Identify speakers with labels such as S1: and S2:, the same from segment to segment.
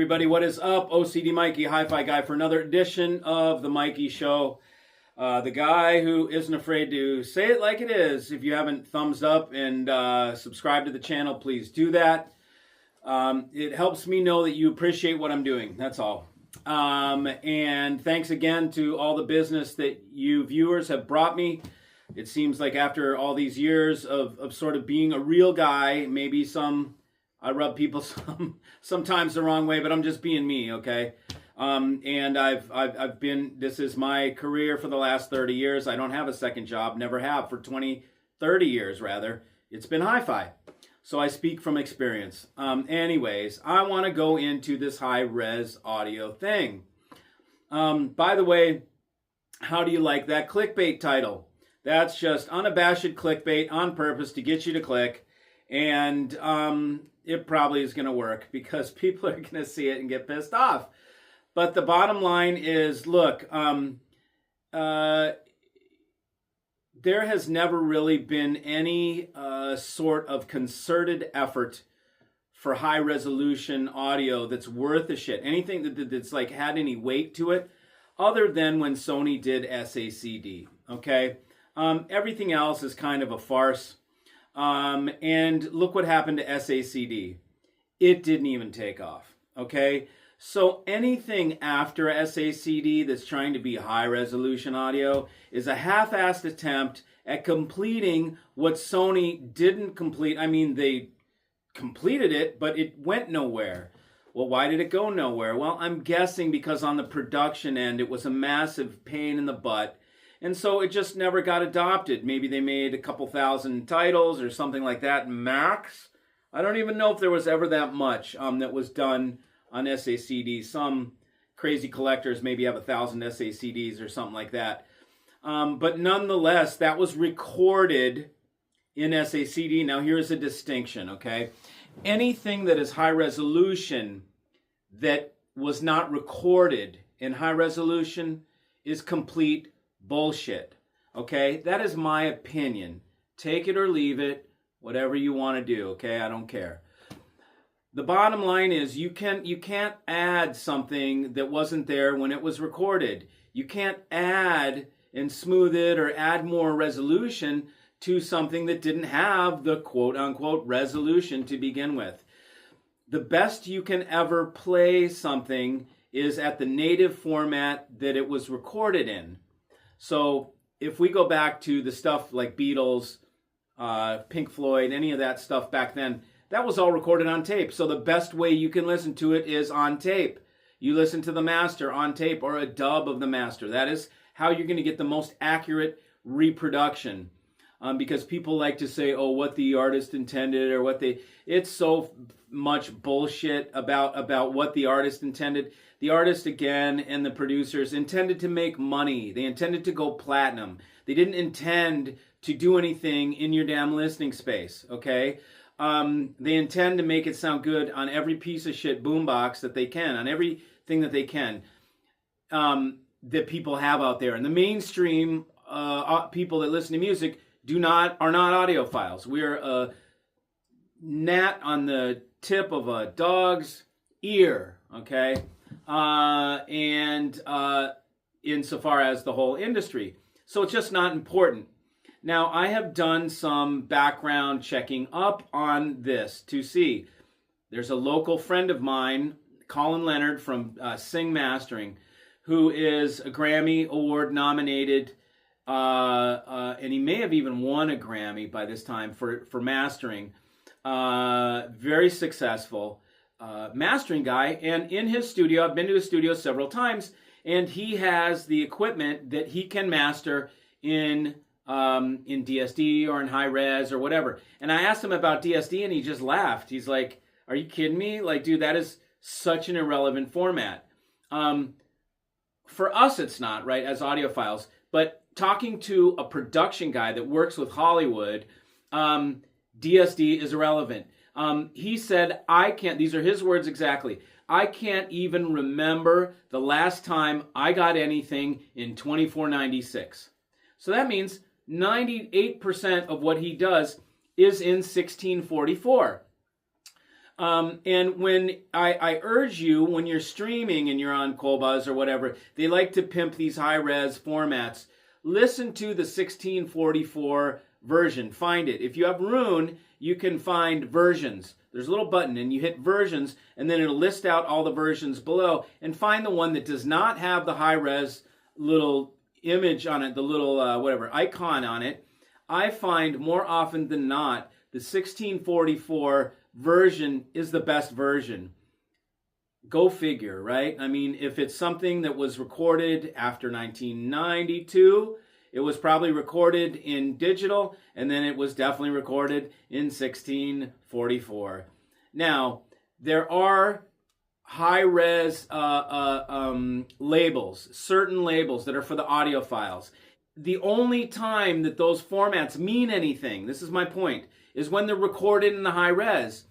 S1: everybody, what is up? OCD Mikey, Hi-Fi Guy, for another edition of the Mikey Show. The guy who isn't afraid to say it like it is. If you haven't thumbs up and subscribed to the channel, please do that. It helps me know that you appreciate what I'm doing. That's all. And thanks again to all the business that you viewers have brought me. It seems like after all these years of sort of being a real guy, maybe I rub people sometimes the wrong way, but I'm just being me, okay? And I've been, this is my career for the last 30 years. I don't have a second job, never have for 30 years rather. It's been hi-fi. So I speak from experience. Anyways, I want to go into this high-res audio thing. By the way, how do you like that clickbait title? That's just unabashed clickbait on purpose to get you to click. And it probably is going to work because people are going to see it and get pissed off. But the bottom line is, look, there has never really been any sort of concerted effort for high resolution audio that's worth a shit. Anything that's like had any weight to it, other than when Sony did SACD. Okay, everything else is kind of a farce. And look what happened to SACD. It didn't even take off. Okay. So anything after SACD that's trying to be high resolution audio is a half-assed attempt at completing what Sony didn't complete. I mean, they completed it, but it went nowhere. Well, why did it go nowhere? Well, I'm guessing because on the production end, it was a massive pain in the butt. And so it just never got adopted. Maybe they made a couple thousand titles or something like that, max. I don't even know if there was ever that much that was done on SACD. Some crazy collectors maybe have 1,000 SACDs or something like that. But nonetheless, that was recorded in SACD. Now here's a distinction, okay? Anything that is high resolution that was not recorded in high resolution is complete bullshit, okay? That is my opinion. Take it or leave it, whatever you want to do, okay? I don't care. The bottom line is you can't add something that wasn't there when it was recorded. You can't add and smooth it or add more resolution to something that didn't have the quote-unquote resolution to begin with. The best you can ever play something is at the native format that it was recorded in. So if we go back to the stuff like Beatles, Pink Floyd, any of that stuff back then, that was all recorded on tape. So the best way you can listen to it is on tape. You listen to the master on tape or a dub of the master. That is how you're going to get the most accurate reproduction. Because people like to say, oh, what the artist intended or what they... It's so much bullshit about what the artist intended. The artist, again, and the producers intended to make money. They intended to go platinum. They didn't intend to do anything in your damn listening space, okay? They intend to make it sound good on every piece of shit boombox that they can, on everything that they can, that people have out there. And the mainstream people that listen to music are not audiophiles. We're a gnat on the tip of a dog's ear, okay? And insofar as the whole industry. So it's just not important. Now, I have done some background checking up on this to see. There's a local friend of mine, Colin Leonard from Sing Mastering, who is a Grammy Award nominated, and he may have even won a Grammy by this time for mastering. Very successful mastering guy. And in his studio, I've been to his studio several times, and he has the equipment that he can master in DSD or in high res or whatever. And I asked him about DSD and he just laughed. He's like, are you kidding me? Like, dude, that is such an irrelevant format. For us, it's not, right, as audiophiles. But talking to a production guy that works with Hollywood, DSD is irrelevant. He said, I can't, these are his words exactly, I can't even remember the last time I got anything in 2496. So that means 98% of what he does is in 1644. And when I urge you, when you're streaming and you're on Qobuz or whatever, they like to pimp these high-res formats. Listen to the 1644 version. Find it. If you have Rune, you can find versions. There's a little button, and you hit versions, and then it'll list out all the versions below, and find the one that does not have the high-res little image on it, the little whatever icon on it. I find more often than not the 1644 version is the best version. Go figure, right? I mean, if it's something that was recorded after 1992, it was probably recorded in digital, and then it was definitely recorded in 1644. Now, there are high-res labels, certain labels that are for the audiophiles. The only time that those formats mean anything, this is my point, is when they're recorded in the high-res.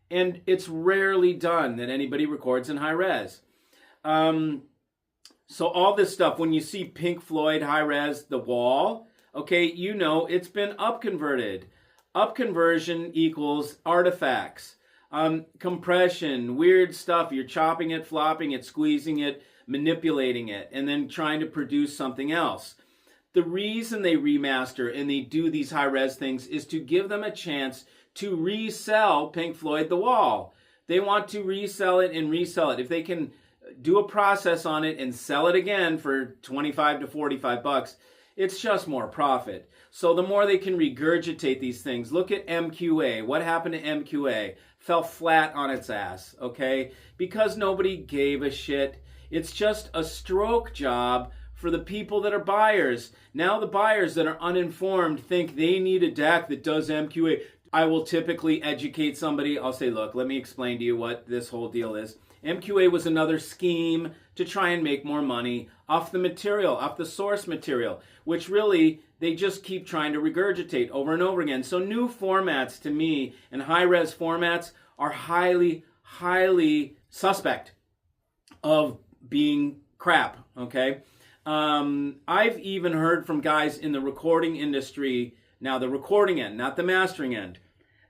S1: And it's rarely done that anybody records in high-res. So all this stuff, when you see Pink Floyd high-res, The Wall, okay, you know it's been upconverted. Upconversion equals artifacts. Compression, weird stuff. You're chopping it, flopping it, squeezing it, manipulating it, and then trying to produce something else. The reason they remaster and they do these high-res things is to give them a chance to resell Pink Floyd The Wall. They want to resell it and resell it. If they can do a process on it and sell it again for 25 to 45 bucks, it's just more profit. So the more they can regurgitate these things, look at MQA. What happened to MQA? Fell flat on its ass, okay? Because nobody gave a shit. It's just a stroke job for the people that are buyers. Now the buyers that are uninformed think they need a DAC that does MQA. I will typically educate somebody. I'll say, look, let me explain to you what this whole deal is. MQA was another scheme to try and make more money off the material, off the source material, which really they just keep trying to regurgitate over and over again. So new formats to me and high-res formats are highly, highly suspect of being crap, okay? I've even heard from guys in the recording industry, now the recording end, not the mastering end,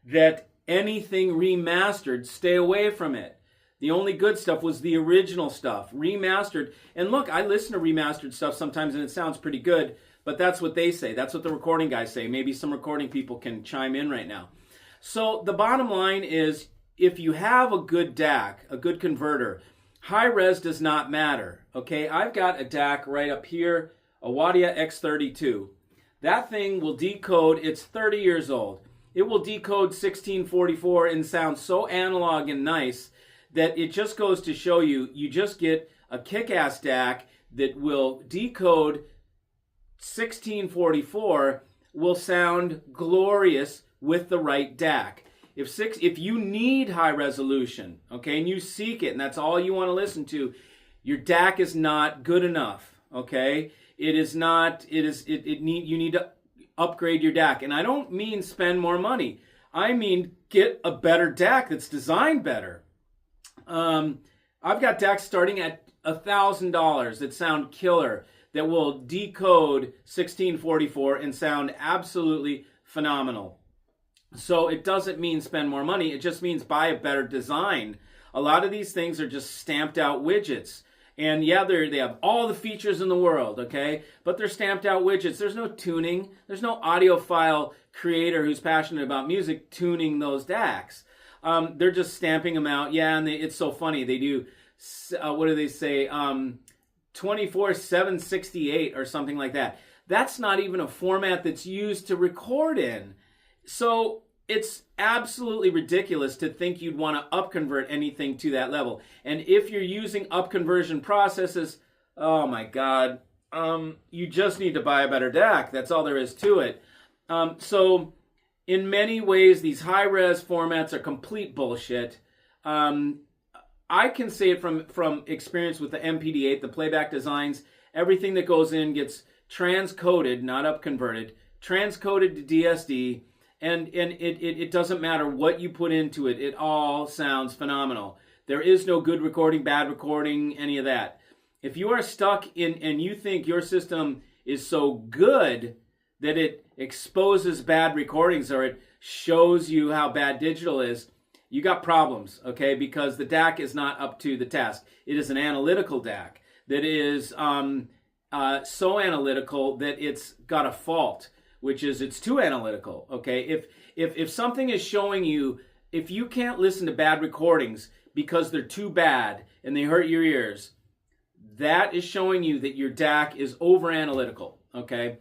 S1: that anything remastered, stay away from it. The only good stuff was the original stuff, remastered. And look, I listen to remastered stuff sometimes and it sounds pretty good, but that's what they say. That's what the recording guys say. Maybe some recording people can chime in right now. So the bottom line is, if you have a good DAC, a good converter, high res does not matter, okay? I've got a DAC right up here, a Wadia X32. That thing will decode, it's 30 years old. It will decode 1644 and sound so analog and nice that it just goes to show you, you just get a kick-ass DAC that will decode 1644, will sound glorious with the right DAC. If you need high resolution, okay, and you seek it, and that's all you want to listen to, your DAC is not good enough, okay? It is not. You need to upgrade your DAC, and I don't mean spend more money. I mean get a better DAC that's designed better. I've got DACs starting at $1,000 that sound killer, that will decode 1644 and sound absolutely phenomenal. So it doesn't mean spend more money. It just means buy a better design. A lot of these things are just stamped out widgets. And yeah, they have all the features in the world, okay? But they're stamped out widgets. There's no tuning. There's no audiophile creator who's passionate about music tuning those DACs. They're just stamping them out. Yeah, and it's so funny. They do, what do they say? 24/768 or something like that. That's not even a format that's used to record in. So it's absolutely ridiculous to think you'd want to upconvert anything to that level. And if you're using upconversion processes, oh my God, you just need to buy a better DAC. That's all there is to it. So in many ways, these high-res formats are complete bullshit. I can say it from experience with the MPD-8, the playback designs. Everything that goes in gets transcoded, not upconverted, transcoded to DSD. And it doesn't matter what you put into it. It all sounds phenomenal. There is no good recording, bad recording, any of that. If you are stuck in and you think your system is so good that it exposes bad recordings or it shows you how bad digital is, you got problems, okay? Because the DAC is not up to the task. It is an analytical DAC that is so analytical that it's got a fault, which is it's too analytical, okay? If something is showing you, if you can't listen to bad recordings because they're too bad and they hurt your ears, that is showing you that your DAC is over analytical, okay?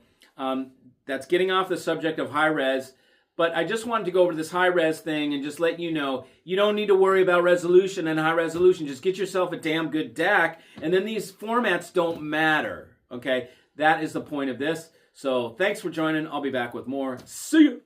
S1: That's getting off the subject of high res. But I just wanted to go over this high-res thing and just let you know, you don't need to worry about resolution and high resolution. Just get yourself a damn good DAC, and then these formats don't matter, okay? That is the point of this. So thanks for joining. I'll be back with more. See you.